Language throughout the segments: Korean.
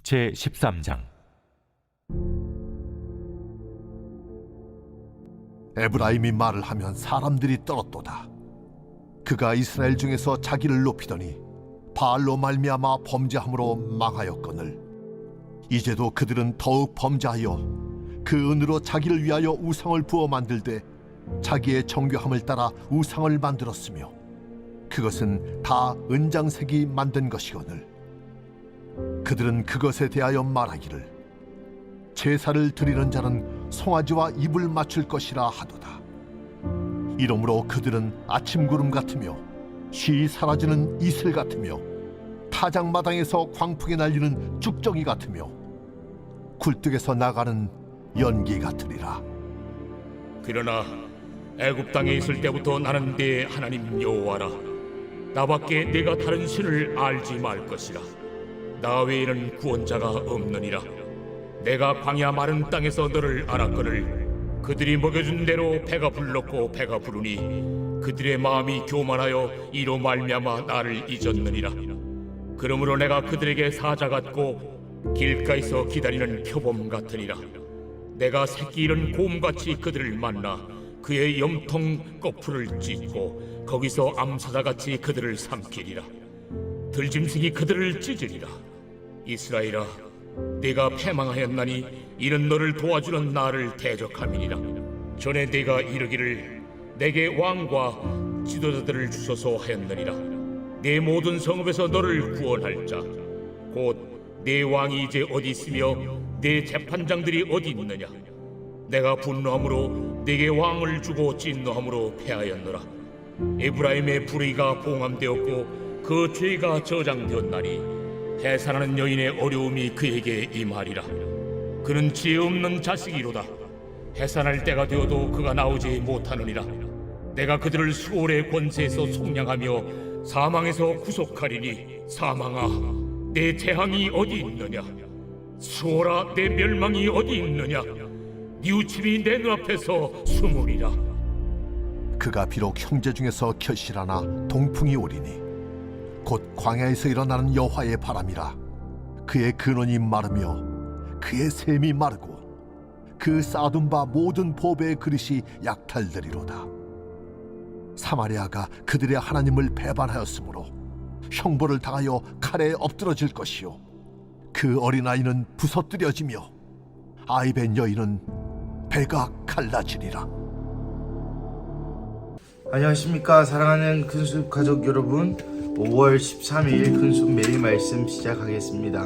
제13장. 에브라임이 말을 하면 사람들이 떨었도다. 그가 이스라엘 중에서 자기를 높이더니 바알로 말미암아 범죄함으로 망하였거늘 이제도 그들은 더욱 범죄하여 그 은으로 자기를 위하여 우상을 부어 만들되 자기의 정교함을 따라 우상을 만들었으며 그것은 다 은장색이 만든 것이거늘 그들은 그것에 대하여 말하기를 제사를 드리는 자는 송아지와 입을 맞출 것이라 하도다. 이러므로 그들은 아침 구름 같으며 쉬이 사라지는 이슬 같으며 타작마당에서 광풍에 날리는 쭉정이 같으며 굴뚝에서 나가는 연기 같으리라. 그러나 애굽 땅에 있을 때부터 나는 네 하나님 여호와라. 나밖에 네가 다른 신을 알지 말 것이라. 나 외에는 구원자가 없느니라. 내가 광야 마른 땅에서 너를 알았거늘 그들이 먹여준 대로 배가 불렀고 배가 부르니 그들의 마음이 교만하여 이로 말미암아 나를 잊었느니라. 그러므로 내가 그들에게 사자 같고 길가에서 기다리는 표범 같으니라. 내가 새끼 잃은 곰같이 그들을 만나 그의 염통 거풀을 찢고 거기서 암사자같이 그들을 삼키리라. 들짐승이 그들을 찢으리라. 이스라엘아, 네가 패망하였나니 이는 너를 도와주는 나를 대적함이니라. 전에 네가 이르기를 내게 왕과 지도자들을 주소서 하였느니라. 네 모든 성읍에서 너를 구원할 자 곧 네 왕이 이제 어디 있으며 네 재판장들이 어디 있느냐. 내가 분노함으로 네게 왕을 주고 진노함으로 패하였노라. 에브라임의 불의가 봉함되었고 그 죄가 저장되었나니 해산하는 여인의 어려움이 그에게 임하리라. 그는 지혜 없는 자식이로다. 해산할 때가 되어도 그가 나오지 못하느니라. 내가 그들을 수월의 권세에서 속량하며 사망에서 구속하리니 사망아, 내 재앙이 어디 있느냐. 수월아, 내 멸망이 어디 있느냐. 뉘우침이 내 눈앞에서 숨으리라. 그가 비록 형제 중에서 결실하나 동풍이 오리니 곧 광야에서 일어나는 여호와의 바람이라. 그의 근원이 마르며 그의 샘이 마르고 그 쌓아둔 바 모든 보배의 그릇이 약탈되리로다. 사마리아가 그들의 하나님을 배반하였으므로 형벌을 당하여 칼에 엎드러질 것이요 그 어린아이는 부서뜨려지며 아이벤 여인은 배가 갈라지리라. 안녕하십니까 사랑하는 근수 가족 여러분, 5월 13일 근수 매일 말씀 시작하겠습니다.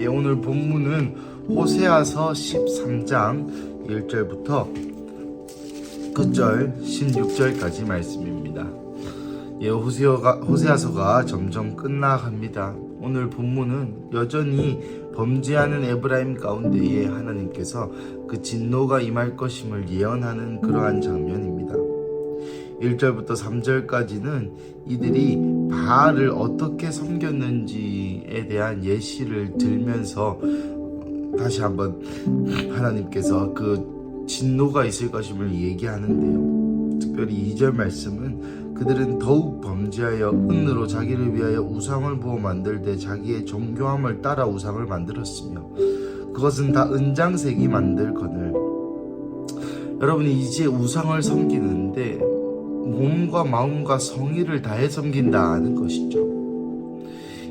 오늘 본문은 호세아서 13장 1절부터 9절 16절까지 말씀입니다. 호세아서가 점점 끝나갑니다. 오늘 본문은 여전히 범죄하는 에브라임 가운데에 하나님께서 그 진노가 임할 것임을 예언하는 그러한 장면입니다. 1절부터 3절까지는 이들이 바알을 어떻게 섬겼는지에 대한 예시를 들면서 다시 한번 하나님께서 그 진노가 있을 것임을 얘기하는데요. 특별히 2절 말씀은 그들은 더욱 범죄하여 은으로 자기를 위하여 우상을 부어 만들되 자기의 정교함을 따라 우상을 만들었으며 그것은 다 은장색이 만들거늘. 여러분이 이제 우상을 섬기는데 몸과 마음과 성의를 다해 섬긴다는 것이죠.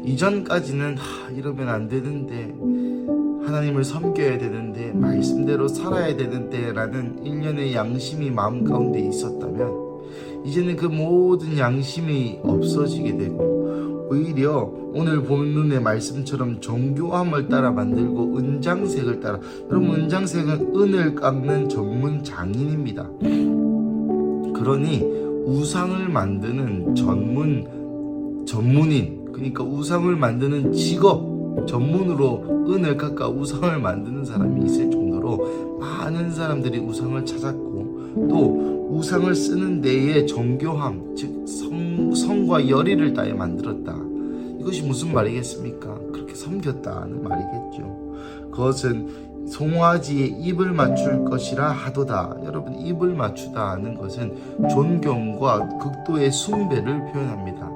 이전까지는 이러면 안 되는데, 하나님을 섬겨야 되는데, 말씀대로 살아야 되는데 라는 일련의 양심이 마음 가운데 있었다면 이제는 그 모든 양심이 없어지게 되고 오히려 오늘 본문의 말씀처럼 정교함을 따라 만들고 은장색을 따라. 여러분, 은장색은 은을 깎는 전문 장인입니다. 그러니 우상을 만드는 전문인, 그러니까 우상을 만드는 직업 전문으로 은을 깎아 우상을 만드는 사람이 있을 정도로 많은 사람들이 우상을 찾았고, 또 우상을 쓰는 데에 정교함, 즉 성과 열의를 다해 만들었다. 이것이 무슨 말이겠습니까? 그렇게 섬겼다는 말이겠죠. 그것은 송아지의 입을 맞출 것이라 하도다. 여러분, 입을 맞추다는 것은 존경과 극도의 숭배를 표현합니다.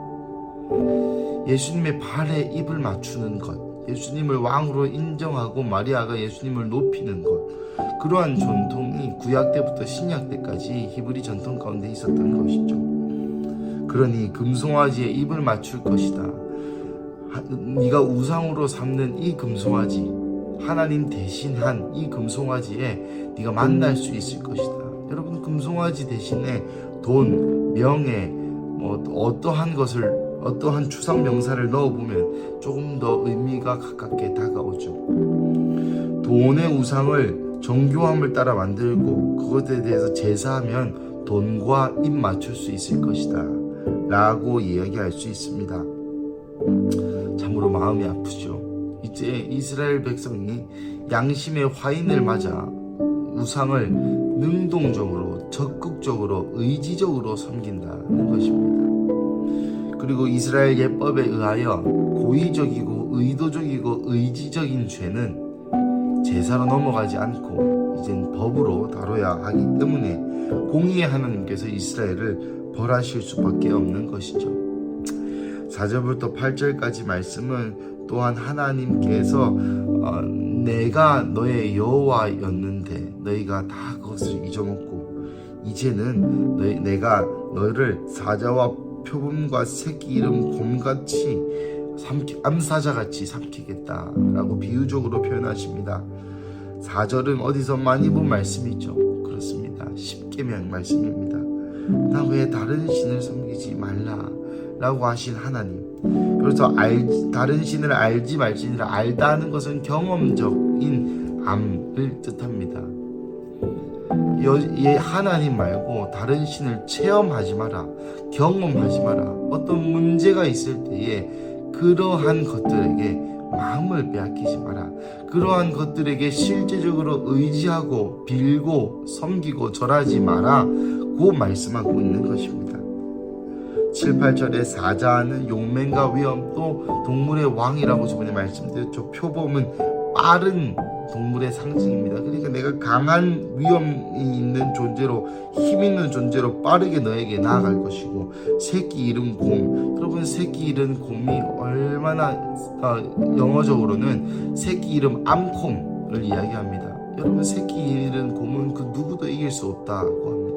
예수님의 발에 입을 맞추는 것, 예수님을 왕으로 인정하고 마리아가 예수님을 높이는 것, 그러한 전통이 구약 때부터 신약 때까지 히브리 전통 가운데 있었던 것이죠. 그러니 금송아지에 입을 맞출 것이다. 네가 우상으로 삼는 이 금송아지, 하나님 대신한 이 금송아지에 네가 만날 수 있을 것이다. 여러분, 금송아지 대신에 돈, 명예, 어떠한 추상 명사를 넣어보면 조금 더 의미가 가깝게 다가오죠. 돈의 우상을 정교함을 따라 만들고 그것에 대해서 제사하면 돈과 입 맞출 수 있을 것이다 라고 이야기할 수 있습니다. 참으로 마음이 아프죠. 이제 이스라엘 백성이 양심의 화인을 맞아 우상을 능동적으로, 적극적으로, 의지적으로 섬긴다는 것입니다. 그리고 이스라엘 예법에 의하여 고의적이고 의도적이고 의지적인 죄는 제사로 넘어가지 않고 이젠 법으로 다뤄야 하기 때문에 공의의 하나님께서 이스라엘을 벌하실 수밖에 없는 것이죠. 4절부터 8절까지 말씀은 또한 하나님께서 내가 너의 여호와였는데 너희가 다 그것을 잊어먹고 이제는 내가 너희를 사자와 표범과 새끼 이름 곰같이 암사자같이 삼키겠다라고 비유적으로 표현하십니다. 4절은 어디서 많이 본 말씀이죠. 그렇습니다. 십계명 말씀입니다. 나 왜 다른 신을 섬기지 말라라고 하신 하나님. 그래서 다른 신을 알지 말지니라. 알다는 것은 경험적인 암을 뜻합니다. 하나님 말고 다른 신을 체험하지 마라, 경험하지 마라. 어떤 문제가 있을 때에 그러한 것들에게 마음을 빼앗기지 마라. 그러한 것들에게 실제적으로 의지하고 빌고 섬기고 절하지 마라 고 말씀하고 있는 것입니다. 7, 8절에 사자는 용맹과 위엄, 또 동물의 왕이라고 저번에 말씀드렸죠. 표범은 빠른 동물의 상징입니다. 그러니까 내가 강한 위엄이 있는 존재로, 힘 있는 존재로 빠르게 너에게 나아갈 것이고, 새끼 잃은 곰, 여러분 새끼 잃은 곰이 얼마나 영어적으로는 새끼 이름 암콤을 이야기합니다. 여러분 새끼 잃은 곰은 그 누구도 이길 수 없다고 합니다.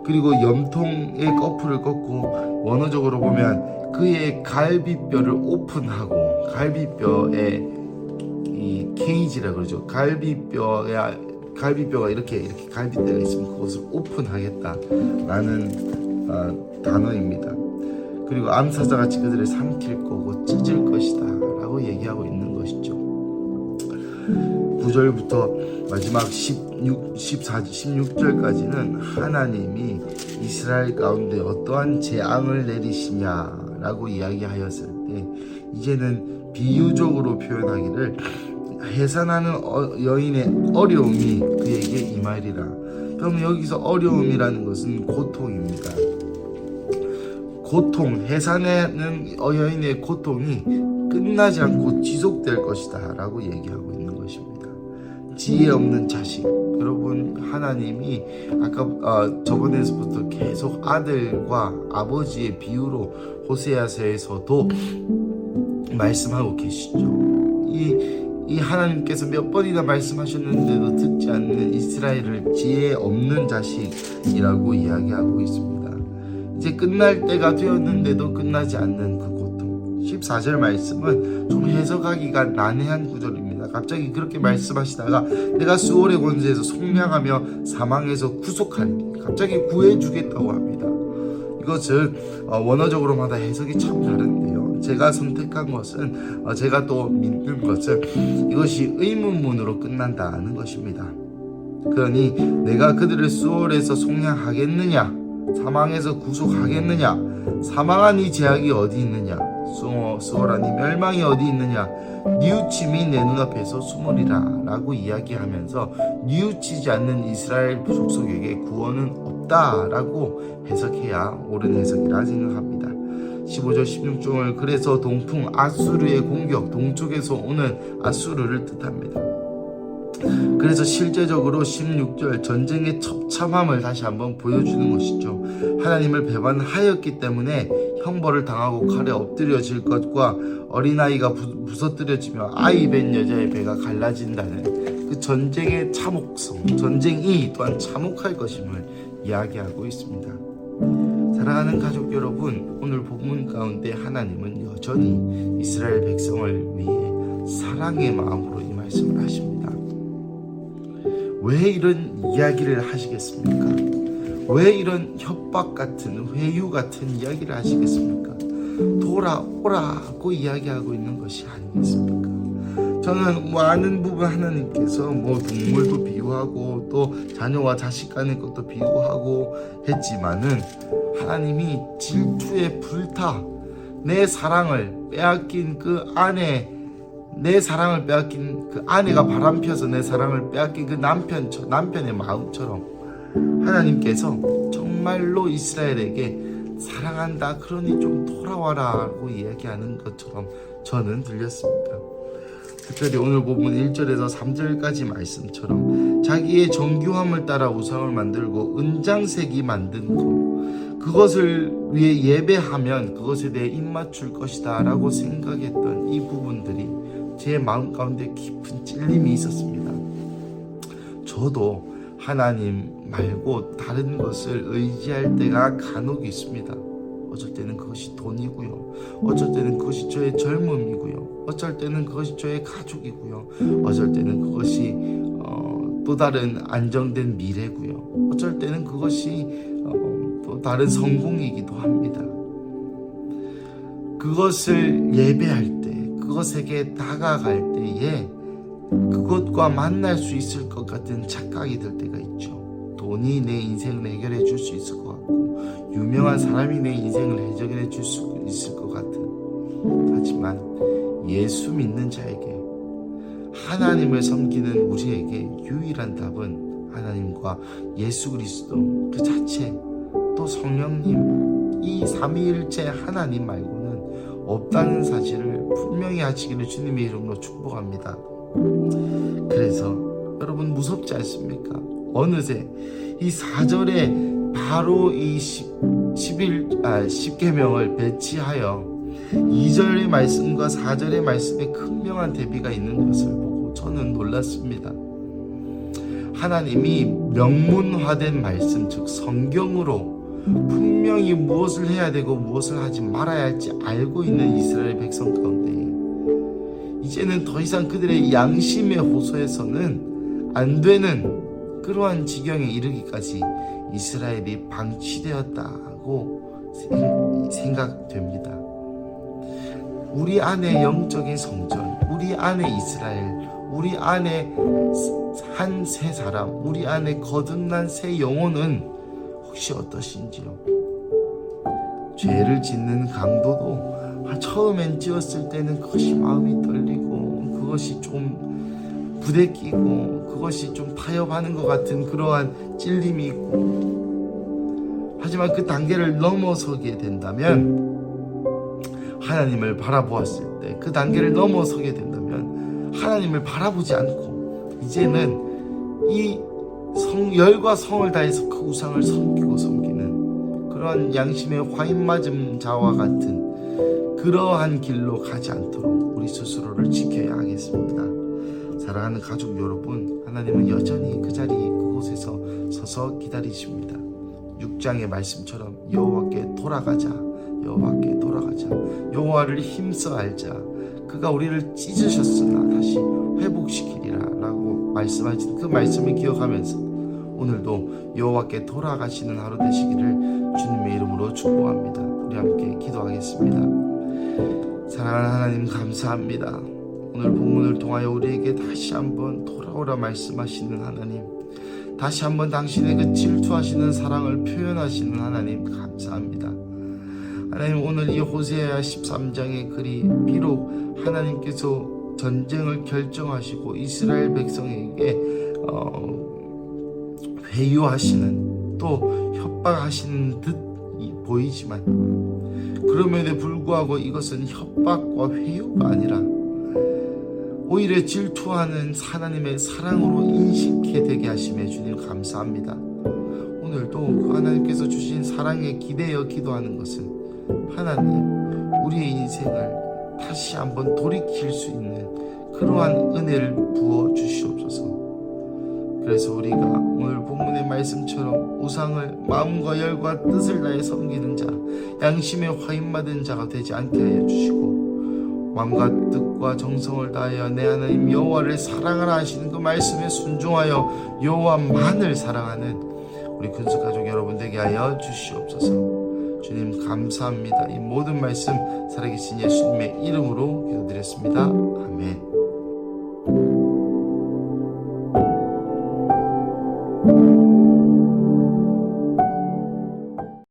그리고 염통의 거풀을 걷고 원어적으로 보면 그의 갈비뼈를 오픈하고, 갈비뼈에 이 케이지라 그러죠. 갈비뼈가 이렇게 갈비뼈가 있으면 그것을 오픈하겠다라는 단어입니다. 그리고 암사자같이 그들을 삼킬 거고 찢을 것이다 라고 얘기하고 있는 것이죠. 9절부터 마지막 16절까지는 하나님이 이스라엘 가운데 어떠한 재앙을 내리시냐라고 이야기하였을 때, 이제는 비유적으로 표현하기를 해산하는 여인의 어려움이 그에게 임하리라. 그러면 여기서 어려움이라는 것은 고통입니다. 고통, 해산하는 여인의 고통이 끝나지 않고 지속될 것이다 라고 얘기하고 있는 것입니다. 지혜 없는 자식, 여러분 하나님이 아까 저번에서부터 계속 아들과 아버지의 비유로 호세아서에서도 말씀하고 계시죠. 이 하나님께서 몇 번이나 말씀하셨는데도 듣지 않는 이스라엘을 지혜 없는 자식이라고 이야기하고 있습니다. 이제 끝날 때가 되었는데도 끝나지 않는 그 고통. 14절 말씀은 좀 해석하기가 난해한 구절입니다. 갑자기 그렇게 말씀하시다가 내가 수월의 권세에서 속량하며 사망에서 구속하리니 갑자기 구해주겠다고 합니다. 이것은 원어적으로마다 해석이 참 다른데요. 제가 선택한 것은, 제가 또 믿는 것은 이것이 의문문으로 끝난다는 것입니다. 그러니 내가 그들을 수월에서 속량하겠느냐, 사망에서 구속하겠느냐, 사망한 이 제약이 어디 있느냐, 수월한 이 멸망이 어디 있느냐, 뉘우침이 내 눈앞에서 숨으리라 라고 이야기하면서 뉘우치지 않는 이스라엘 족속에게 구원은 없다라고 해석해야 옳은 해석이라 생각합니다. 15절 16절을 그래서 동풍 아수르의 공격, 동쪽에서 오는 아수르를 뜻합니다. 그래서 실제적으로 16절 전쟁의 처참함을 다시 한번 보여주는 것이죠. 하나님을 배반하였기 때문에 형벌을 당하고 칼에 엎드려질 것과 어린아이가 부서뜨려지며 아이 벤 여자의 배가 갈라진다는 그 전쟁의 참혹성, 전쟁이 또한 참혹할 것임을 이야기하고 있습니다. 사랑하는 가족 여러분, 오늘 본문 가운데 하나님은 여전히 이스라엘 백성을 위해 사랑의 마음으로 이 말씀을 하십니다. 왜 이런 이야기를 하시겠습니까? 왜 이런 협박 같은, 회유 같은 이야기를 하시겠습니까? 돌아오라고 이야기하고 있는 것이 아니겠습니까? 저는 많은 부분 하나님께서 동물도 비유하고 또 자녀와 자식 간의 것도 비유하고 했지만은 하나님이 질투에 불타 내 사랑을 빼앗긴 그 아내, 내 사랑을 빼앗긴 그 아내가 바람펴서 내 사랑을 빼앗긴 그 남편의 마음처럼 하나님께서 정말로 이스라엘에게 사랑한다, 그러니 좀 돌아와라고 이야기하는 것처럼 저는 들렸습니다. 특별히 오늘 본문 1절에서 3절까지 말씀처럼 자기의 정교함을 따라 우상을 만들고 은장색이 만든 것, 그것을 위해 예배하면 그것에 대해 입맞출 것이다 라고 생각했던 이 부분들이 제 마음 가운데 깊은 찔림이 있었습니다. 저도 하나님 말고 다른 것을 의지할 때가 간혹 있습니다. 어쩔 때는 그것이 돈이고요, 어쩔 때는 그것이 저의 젊음이고요, 어쩔 때는 그것이 저의 가족이고요, 어쩔 때는 그것이 또 다른 안정된 미래고요, 어쩔 때는 그것이 또 다른 성공이기도 합니다. 그것을 예배할 때, 그것에게 다가갈 때에 그것과 만날 수 있을 것 같은 착각이 들 때가 있죠. 돈이 내 인생을 해결해 줄 수 있을 것 같고, 유명한 사람이 내 인생을 해결해 줄 수 있을 것 같은, 하지만 예수 믿는 자에게, 하나님을 섬기는 우리에게 유일한 답은 하나님과 예수 그리스도 그 자체, 또 성령님, 이 삼위일체 하나님 말고는 없다는 사실을 분명히 하시기를 주님의 이름으로 축복합니다. 그래서 여러분 무섭지 않습니까? 어느새 이 4절에 바로 이 10계명을 배치하여 2절의 말씀과 4절의 말씀에 극명한 대비가 있는 것을 보고 저는 놀랐습니다. 하나님이 명문화된 말씀, 즉 성경으로 분명히 무엇을 해야 되고 무엇을 하지 말아야 할지 알고 있는 이스라엘 백성 가운데 이제는 더 이상 그들의 양심의 호소에서는 안 되는 그러한 지경에 이르기까지 이스라엘이 방치되었다고 생각됩니다. 우리 안에 영적인 성전, 우리 안에 이스라엘, 우리 안에 한 새 사람, 우리 안에 거듭난 새 영혼은 혹시 어떠신지요? 죄를 짓는 강도도 처음엔 지었을 때는 그것이 마음이 떨리고 그것이 좀 부대끼고 그것이 좀 타협하는 것 같은 그러한 찔림이 있고, 하지만 그 단계를 넘어서게 된다면, 하나님을 바라보았을 때 그 단계를 넘어서게 된다면 하나님을 바라보지 않고 이제는 이 열과 성을 다해서 그 우상을 섬기는 그러한 양심의 화인 맞은 자와 같은 그러한 길로 가지 않도록 우리 스스로를 지켜야 하겠습니다. 사랑하는 가족 여러분, 하나님은 여전히 그 자리 그곳에서 서서 기다리십니다. 6장의 말씀처럼 여호와께 돌아가자, 여호와께 돌아가자, 여호와를 힘써 알자, 그가 우리를 찢으셨으나 다시 회복시키리라 라고 말씀하신 그 말씀을 기억하면서 오늘도 여호와께 돌아가시는 하루 되시기를 주님의 이름으로 축복합니다. 우리 함께 기도하겠습니다. 사랑하는 하나님, 감사합니다. 오늘 본문을 통하여 우리에게 다시 한번 돌아오라 말씀하시는 하나님, 다시 한번 당신의 그 질투하시는 사랑을 표현하시는 하나님, 감사합니다. 하나님, 오늘 이 호세아 13장의 글이 비록 하나님께서 전쟁을 결정하시고 이스라엘 백성에게 회유하시는 또 협박하시는 듯 보이지만, 그럼에도 불구하고 이것은 협박과 회유가 아니라 오히려 질투하는 하나님의 사랑으로 인식해 되게 하심에 주님 감사합니다. 오늘도 그 하나님께서 주신 사랑에 기대어 기도하는 것은 하나님 우리의 인생을 다시 한번 돌이킬 수 있는 그러한 은혜를 부어 주시옵소서. 그래서 우리가 오늘 본문의 말씀처럼 우상을 마음과 열과 뜻을 다해 섬기는 자, 양심에 화인받은 자가 되지 않게 하여 주시고, 마음과 뜻과 정성을 다하여 내 하나님 여호와를 사랑하라 하시는 그 말씀에 순종하여 여호와만을 사랑하는 우리 근속가족 여러분 되게 하여 주시옵소서. 주님 감사합니다. 이 모든 말씀 살아계신 예수님의 이름으로 기도드렸습니다. 아멘.